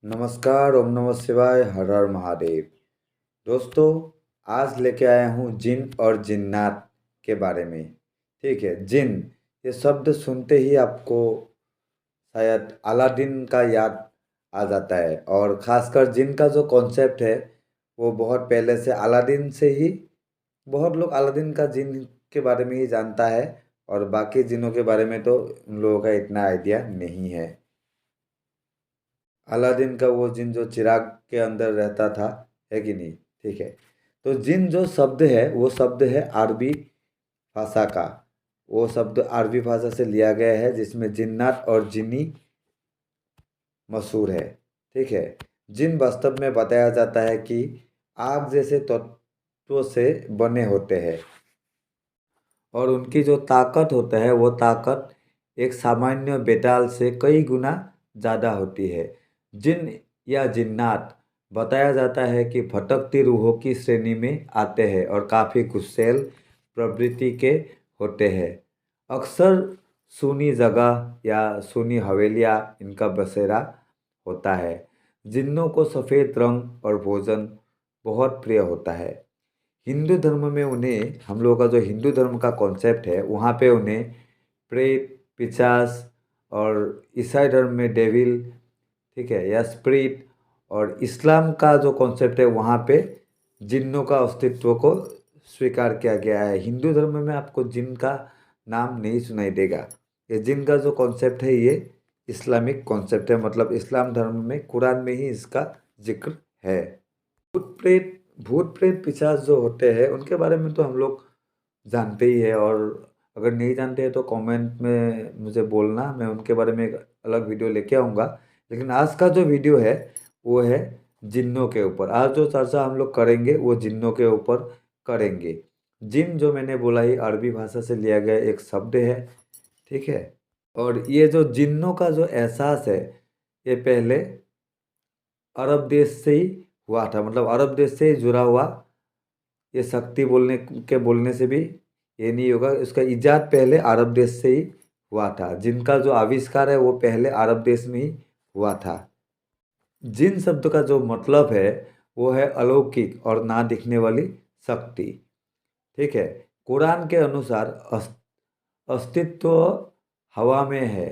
नमस्कार, ओम नमः शिवाय, हर हर महादेव। दोस्तों, आज लेके आया हूँ जिन और जिन्नात के बारे में। ठीक है, जिन ये शब्द सुनते ही आपको शायद अलादीन का याद आ जाता है। और ख़ासकर जिन का जो कॉन्सेप्ट है वो बहुत पहले से अलादीन से ही बहुत लोग अलादीन का जिन के बारे में ही जानता है। और बाकी जिनों के बारे में तो उन लोगों का इतना आइडिया नहीं है। अलादीन का वो जिन जो चिराग के अंदर रहता था, है कि नहीं? ठीक है। तो जिन जो शब्द है वो शब्द है अरबी भाषा का। वो शब्द अरबी भाषा से लिया गया है जिसमें जिन्नात और जिन्नी मशहूर है। ठीक है। जिन वास्तव में बताया जाता है कि आग जैसे तत्वों से बने होते हैं और उनकी जो ताकत होता है वो ताकत एक सामान्य बेताल से कई गुना ज़्यादा होती है। जिन या जिन्नात बताया जाता है कि भटकती रूहों की श्रेणी में आते हैं और काफ़ी गुस्सैल प्रवृत्ति के होते हैं। अक्सर सूनी जगह या सूनी हवेलियाँ इनका बसेरा होता है। जिन्नों को सफ़ेद रंग और भोजन बहुत प्रिय होता है। हिंदू धर्म में उन्हें, हम लोगों का जो हिंदू धर्म का कॉन्सेप्ट है वहाँ पे उन्हें प्रेत, पिशाच, और ईसाई धर्म में डेविल, ठीक है, या स्पिरिट, और इस्लाम का जो कॉन्सेप्ट है वहाँ पे जिन्नों का अस्तित्व को स्वीकार किया गया है। हिंदू धर्म में आपको जिन का नाम नहीं सुनाई देगा। ये जिन का जो कॉन्सेप्ट है ये इस्लामिक कॉन्सेप्ट है, मतलब इस्लाम धर्म में कुरान में ही इसका जिक्र है। भूत प्रेत भूत प्रेत पिशाच जो होते हैं उनके बारे में तो हम लोग जानते ही है। और अगर नहीं जानते हैं तो कमेंट में मुझे बोलना, मैं उनके बारे में एक अलग वीडियो लेके आऊँगा। लेकिन आज का जो वीडियो है वो है जिन्नों के ऊपर। आज जो चर्चा हम लोग करेंगे वो जिन्नों के ऊपर करेंगे। जिन जो मैंने बोला ही अरबी भाषा से लिया गया एक शब्द है। ठीक है। और ये जो जिन्नों का जो एहसास है ये पहले अरब देश से ही हुआ था, मतलब अरब देश से ही जुड़ा हुआ। ये शक्ति बोलने से भी ये नहीं होगा, इसका इजाद पहले अरब देश से ही हुआ था। जिनका जो आविष्कार है वो पहले अरब देश में ही हुआ था। जिन शब्द का जो मतलब है वो है अलौकिक और ना दिखने वाली शक्ति। ठीक है। कुरान के अनुसार अस्तित्व हवा में है।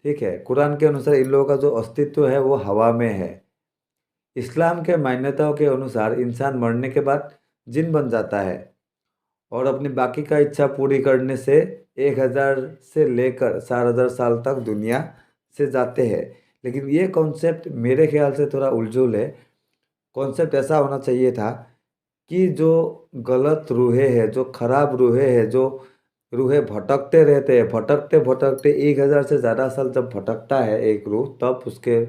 ठीक है, कुरान के अनुसार इन लोगों का जो अस्तित्व है वो हवा में है। इस्लाम के मान्यताओं के अनुसार इंसान मरने के बाद जिन बन जाता है और अपनी बाकी का इच्छा पूरी करने से 1000 से लेकर 4000 साल तक दुनिया से जाते हैं। लेकिन ये कॉन्सेप्ट मेरे ख्याल से थोड़ा उलझुल है। कॉन्सेप्ट ऐसा होना चाहिए था कि जो गलत रूहें हैं, जो खराब रूहें हैं, जो रूहें भटकते रहते हैं, भटकते भटकते 1000 से ज़्यादा साल जब भटकता है एक रूह, तब उसके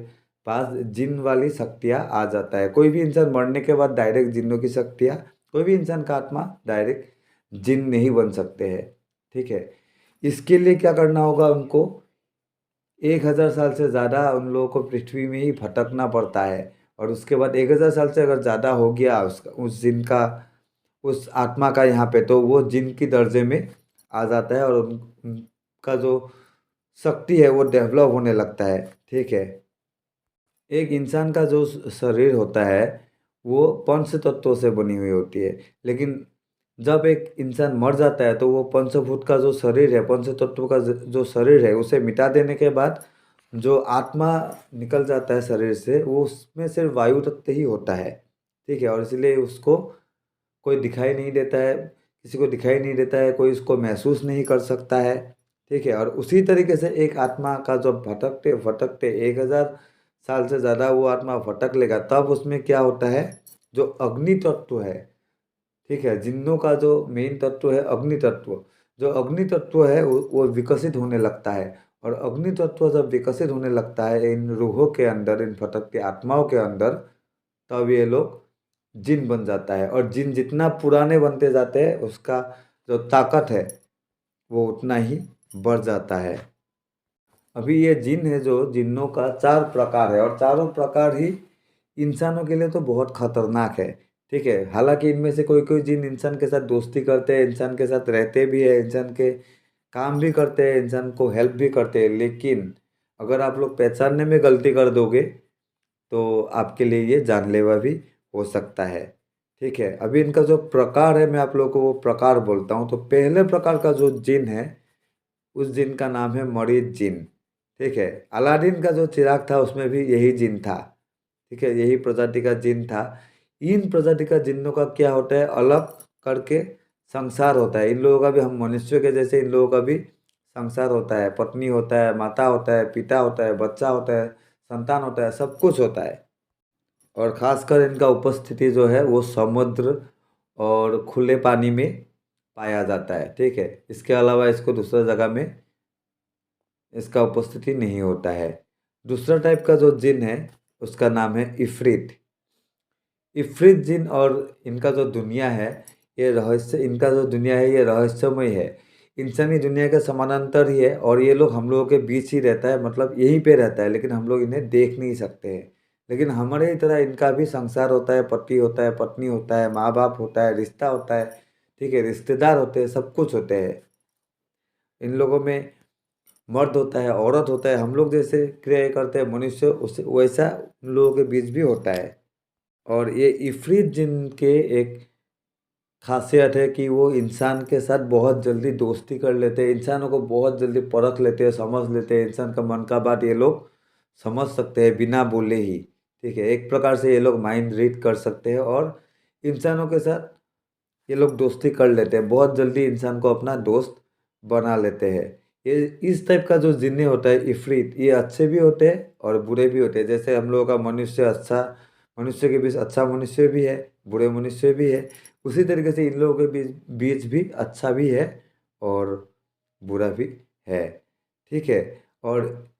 पास जिन वाली शक्तियाँ आ जाता है। कोई भी इंसान मरने के बाद डायरेक्ट जिन्नों की शक्तियाँ, कोई भी इंसान का आत्मा डायरेक्ट जिन नहीं बन सकते हैं। ठीक है। इसके लिए क्या करना होगा उनको? 1000 साल से ज़्यादा उन लोगों को पृथ्वी में ही भटकना पड़ता है। और उसके बाद 1000 साल से अगर ज़्यादा हो गया उसका, उस जिन का, उस आत्मा का यहाँ पे, तो वो जिन की दर्जे में आ जाता है और उनका जो शक्ति है वो डेवलप होने लगता है। ठीक है। एक इंसान का जो शरीर होता है वो पंच तत्वों से बनी हुई होती है। लेकिन जब एक इंसान मर जाता है तो वो पंचभूत का जो शरीर है, पंच तत्व का जो शरीर है, उसे मिटा देने के बाद जो आत्मा निकल जाता है शरीर से, वो उसमें सिर्फ वायु तत्व ही होता है। ठीक है। और इसलिए उसको कोई दिखाई नहीं देता है, किसी को दिखाई नहीं देता है, कोई उसको महसूस नहीं कर सकता है। ठीक है। और उसी तरीके से एक आत्मा का जब भटकते भटकते 1000 साल से ज़्यादा वो आत्मा भटक लेगा, तब उसमें क्या होता है, जो अग्नि तत्व है, ठीक है, जिन्नों का जो मेन तत्व है अग्नि तत्व, जो अग्नि तत्व है वो विकसित होने लगता है। और अग्नि तत्व जब विकसित होने लगता है इन रूहों के अंदर, इन भटकती आत्माओं के अंदर, तब ये लोग जिन बन जाता है। और जिन जितना पुराने बनते जाते हैं उसका जो ताकत है वो उतना ही बढ़ जाता है। अभी ये जिन है, जो जिन्नों का 4 प्रकार है और चारों प्रकार ही इंसानों के लिए तो बहुत खतरनाक है। ठीक है। हालांकि इनमें से कोई कोई जिन इंसान के साथ दोस्ती करते हैं, इंसान के साथ रहते भी है, इंसान के काम भी करते हैं, इंसान को हेल्प भी करते हैं, लेकिन अगर आप लोग पहचानने में गलती कर दोगे तो आपके लिए ये जानलेवा भी हो सकता है। ठीक है, अभी इनका जो प्रकार है मैं आप लोगों को वो प्रकार बोलता हूँ। तो पहले प्रकार का जो जिन है उस जिन का नाम है मरीज जिन। ठीक है, अलादीन का जो चिराग था उसमें भी यही जिन था। ठीक है, यही प्रजाति का जिन था। इन प्रजाति का जिन्नों का क्या होता है, अलग करके संसार होता है। इन लोगों का भी हम मनुष्य के जैसे इन लोगों का भी संसार होता है, पत्नी होता है, माता होता है, पिता होता है, बच्चा होता है, संतान होता है, सब कुछ होता है। और खासकर इनका उपस्थिति जो है वो समुद्र और खुले पानी में पाया जाता है। ठीक है, इसके अलावा इसको दूसरा जगह में इसका उपस्थिति नहीं होता है। दूसरा टाइप का जो जिन है उसका नाम है इफ्रित। इफ्रित जिन और इनका जो दुनिया है ये रहस्य, इनका जो दुनिया है ये रहस्यमय है। इंसानी दुनिया के समानांतर ही है और ये लोग हम लोगों के बीच ही रहता है, मतलब यहीं पे रहता है, लेकिन हम लोग इन्हें देख नहीं सकते हैं। लेकिन हमारे ही तरह इनका भी संसार होता है, पति होता है, पत्नी होता है, माँ बाप होता है, रिश्ता होता है। ठीक है, रिश्तेदार होते हैं, सब कुछ होते हैं। इन लोगों में मर्द होता है, औरत होता है, हम लोग जैसे क्रिया करते हैं मनुष्य उस वैसा उन लोगों के बीच भी होता है। और ये इफरीत जिनके एक खासियत है कि वो इंसान के साथ बहुत जल्दी दोस्ती कर लेते हैं, इंसानों को बहुत जल्दी परख लेते हैं, समझ लेते हैं, इंसान का मन का बात ये लोग समझ सकते हैं बिना बोले ही। ठीक है, एक प्रकार से ये लोग माइंड रीड कर सकते हैं और इंसानों के साथ ये लोग दोस्ती कर लेते हैं, बहुत जल्दी इंसान को अपना दोस्त बना लेते हैं। ये इस टाइप का जो जिन्ने होता है इफरीत, ये अच्छे भी होते हैं और बुरे भी होते हैं। जैसे हम लोगों का मनुष्य अच्छा, मनुष्य के बीच अच्छा मनुष्य भी है, बुरे मनुष्य भी है, उसी तरीके से इन लोगों के बीच बीच भी अच्छा भी है और बुरा भी है। ठीक है, और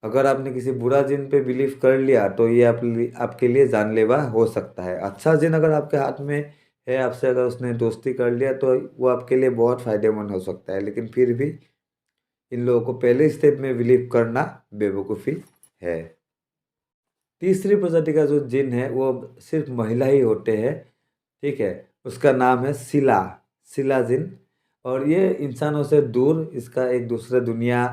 अगर आपने किसी बुरा जिन पे बिलीव कर लिया तो ये आपके लिए जानलेवा हो सकता है। अच्छा जिन अगर आपके हाथ में है, आपसे अगर उसने दोस्ती कर लिया तो वो आपके लिए बहुत फायदेमंद हो सकता है, लेकिन फिर भी इन लोगों को पहले स्टेप में बिलीव करना बेवकूफ़ी है। तीसरी प्रजाति का जो जिन है वो सिर्फ महिला ही होते हैं। ठीक है, उसका नाम है सिला, सिला जिन। और ये इंसानों से दूर इसका एक दूसरा दुनिया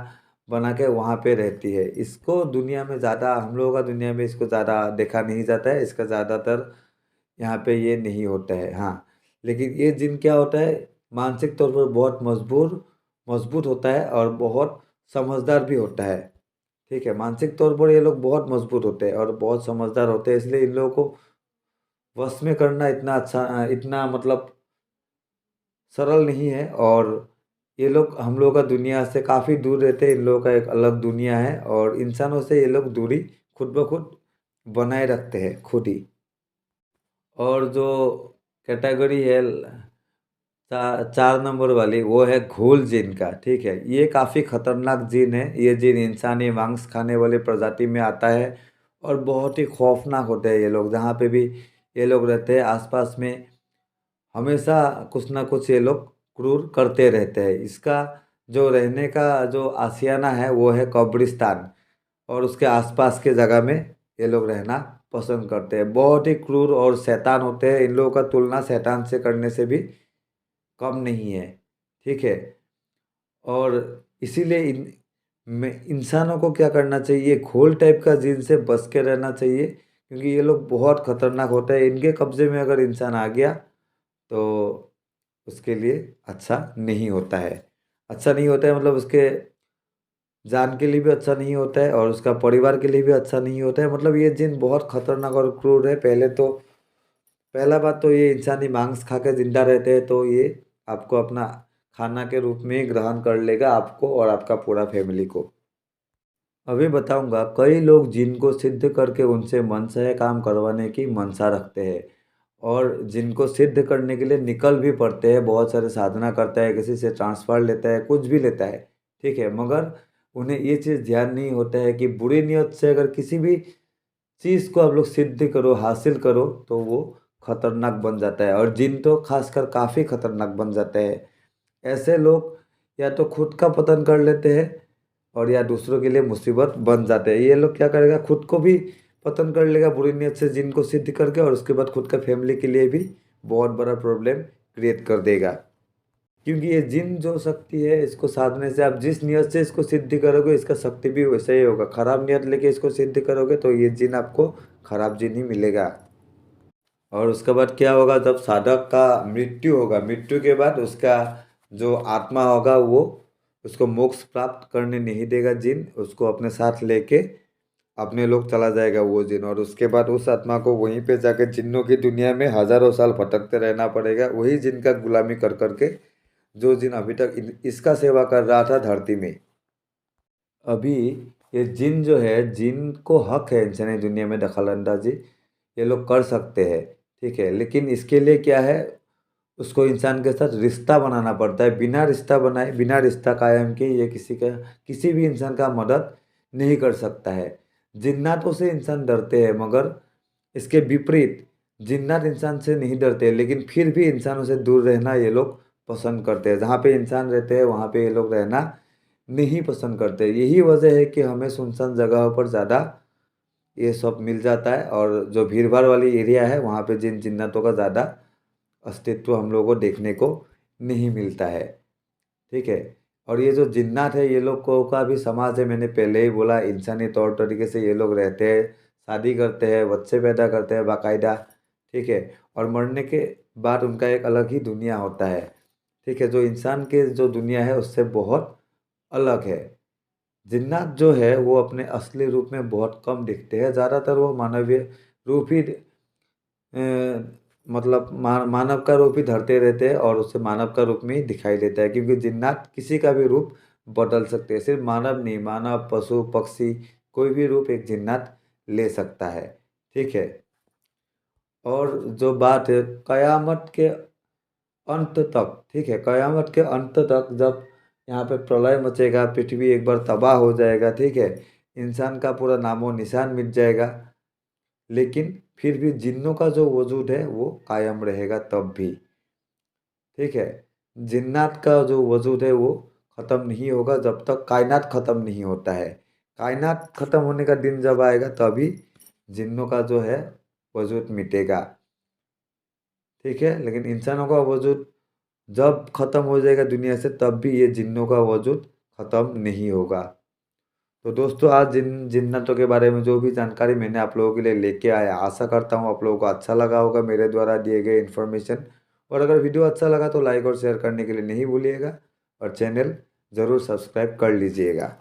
बना के वहाँ पे रहती है। इसको दुनिया में ज़्यादा, हम लोगों का दुनिया में इसको ज़्यादा देखा नहीं जाता है, इसका ज़्यादातर यहाँ पे ये नहीं होता है। हाँ, लेकिन ये जिन क्या होता है, मानसिक तौर पर बहुत मजबूत मजबूत होता है और बहुत समझदार भी होता है। ठीक है, मानसिक तौर पर ये लोग बहुत मजबूत होते हैं और बहुत समझदार होते हैं, इसलिए इन लोगों को वश में करना इतना अच्छा, इतना मतलब सरल नहीं है। और ये लोग हम लोगों का दुनिया से काफ़ी दूर रहते हैं, इन लोगों का एक अलग दुनिया है और इंसानों से ये लोग दूरी खुद ब खुद बनाए रखते हैं खुद ही। और जो कैटेगरी है 4 नंबर वाली, वो है घोल जिन का। ठीक है, ये काफ़ी खतरनाक जिन है। ये जिन इंसानी मांस खाने वाली प्रजाति में आता है और बहुत ही खौफनाक होते हैं ये लोग। जहाँ पे भी ये लोग रहते हैं आसपास में हमेशा कुछ ना कुछ ये लोग क्रूर करते रहते हैं। इसका जो रहने का जो आशियाना है वो है कब्रिस्तान और उसके आसपास के जगह में ये लोग रहना पसंद करते हैं। बहुत ही क्रूर और शैतान होते हैं, इन लोगों का तुलना शैतान से करने से भी कम नहीं है। ठीक है, और इसीलिए में इंसानों को क्या करना चाहिए, घोल टाइप का जीन से बच के रहना चाहिए, क्योंकि ये लोग बहुत खतरनाक होते हैं। इनके कब्जे में अगर इंसान आ गया तो उसके लिए अच्छा नहीं होता है। अच्छा नहीं होता है मतलब उसके जान के लिए भी अच्छा नहीं होता है और उसका परिवार के लिए भी अच्छा नहीं होता है। मतलब ये जिन बहुत खतरनाक और क्रूर है। पहला बात तो ये इंसानी मांस खा के जिंदा रहते हैं, तो ये आपको अपना खाना के रूप में ही ग्रहण कर लेगा, आपको और आपका पूरा फैमिली को। अभी बताऊंगा, कई लोग जिनको सिद्ध करके उनसे मनचाहे काम करवाने की मंशा रखते हैं और जिनको सिद्ध करने के लिए निकल भी पड़ते हैं, बहुत सारे साधना करता है, किसी से ट्रांसफर लेता है, कुछ भी लेता है। ठीक है, मगर उन्हें ये चीज़ ध्यान नहीं होता है कि बुरी नियत से अगर किसी भी चीज़ को आप लोग सिद्ध करो, हासिल करो, तो वो खतरनाक बन जाता है और जिन तो खासकर काफ़ी खतरनाक बन जाते हैं। ऐसे लोग या तो खुद का पतन कर लेते हैं और या दूसरों के लिए मुसीबत बन जाते हैं। ये लोग क्या करेगा, खुद को भी पतन कर लेगा बुरी नीयत से जिनको सिद्ध करके, और उसके बाद खुद का फैमिली के लिए भी बहुत बड़ा प्रॉब्लम क्रिएट कर देगा। क्योंकि ये जिन जो शक्ति है, इसको साधने से आप जिस नियत से इसको सिद्ध करोगे, इसका शक्ति भी वैसा ही होगा। खराब नियत लेके इसको सिद्ध करोगे तो ये जिन आपको खराब जिन ही मिलेगा। और उसके बाद क्या होगा, जब साधक का मृत्यु होगा, मृत्यु के बाद उसका जो आत्मा होगा वो उसको मोक्ष प्राप्त करने नहीं देगा जिन, उसको अपने साथ लेके अपने लोग चला जाएगा वो जिन। और उसके बाद उस आत्मा को वहीं पे जाके जिन्नों की दुनिया में हजारों साल भटकते रहना पड़ेगा, वही जिन का गुलामी कर करके, जो जिन अभी तक इसका सेवा कर रहा था धरती में। अभी ये जिन जो है, जिन को हक है इंसानी दुनिया में दखल अंदाजी ये लोग कर सकते हैं, ठीक है। लेकिन इसके लिए क्या है, उसको इंसान के साथ रिश्ता बनाना पड़ता है। बिना रिश्ता बनाए, बिना रिश्ता कायम किए ये किसी भी इंसान का मदद नहीं कर सकता है। जिन्नातों से इंसान डरते हैं, मगर इसके विपरीत जिन्नात इंसान से नहीं डरते, लेकिन फिर भी इंसानों से दूर रहना ये लोग पसंद करते हैं। जहाँ पे इंसान रहते हैं वहाँ पे ये लोग रहना नहीं पसंद करते। यही वजह है कि हमें सुनसान जगहों पर ज़्यादा ये सब मिल जाता है, और जो भीड़ भाड़ वाली एरिया है वहाँ पे जिन जिन्नातों का ज़्यादा अस्तित्व हम लोगों को देखने को नहीं मिलता है, ठीक है। और ये जो जिन्नात है ये लोगों का भी समाज है, मैंने पहले ही बोला, इंसानी तौर तरीके से ये लोग रहते हैं, शादी करते हैं, बच्चे पैदा करते हैं बाकायदा, ठीक है। और मरने के बाद उनका एक अलग ही दुनिया होता है, ठीक है, जो इंसान के जो दुनिया है उससे बहुत अलग है। जिन्नात जो है वो अपने असली रूप में बहुत कम दिखते हैं, ज़्यादातर वो मानवीय रूप ही मतलब मानव का रूप ही धरते रहते हैं, और उसे मानव का रूप में ही दिखाई देता है। क्योंकि जिन्नात किसी का भी रूप बदल सकते हैं, सिर्फ मानव नहीं, मानव, पशु, पक्षी, कोई भी रूप एक जिन्नात ले सकता है, ठीक है। और जो बात है कयामत के अंत तक, ठीक है, कयामत के अंत तक जब यहाँ पे प्रलय मचेगा, पृथ्वी एक बार तबाह हो जाएगा, ठीक है, इंसान का पूरा नामो निशान मिट जाएगा, लेकिन फिर भी जिन्नों का जो वजूद है वो कायम रहेगा तब भी, ठीक है। जिन्नात का जो वजूद है वो ख़त्म नहीं होगा जब तक कायनात ख़त्म नहीं होता है। कायनात ख़त्म होने का दिन जब आएगा तभी जिन्नों का जो है वजूद मिटेगा, ठीक है। लेकिन इंसानों का वजूद जब ख़त्म हो जाएगा दुनिया से, तब भी ये जिन्नों का वजूद ख़त्म नहीं होगा। तो दोस्तों, आज जिन्नतों के बारे में जो भी जानकारी मैंने आप लोगों के लिए लेके आया, आशा करता हूँ आप लोगों को अच्छा लगा होगा मेरे द्वारा दिए गए इन्फॉर्मेशन। और अगर वीडियो अच्छा लगा तो लाइक और शेयर करने के लिए नहीं भूलिएगा, और चैनल ज़रूर सब्सक्राइब कर लीजिएगा।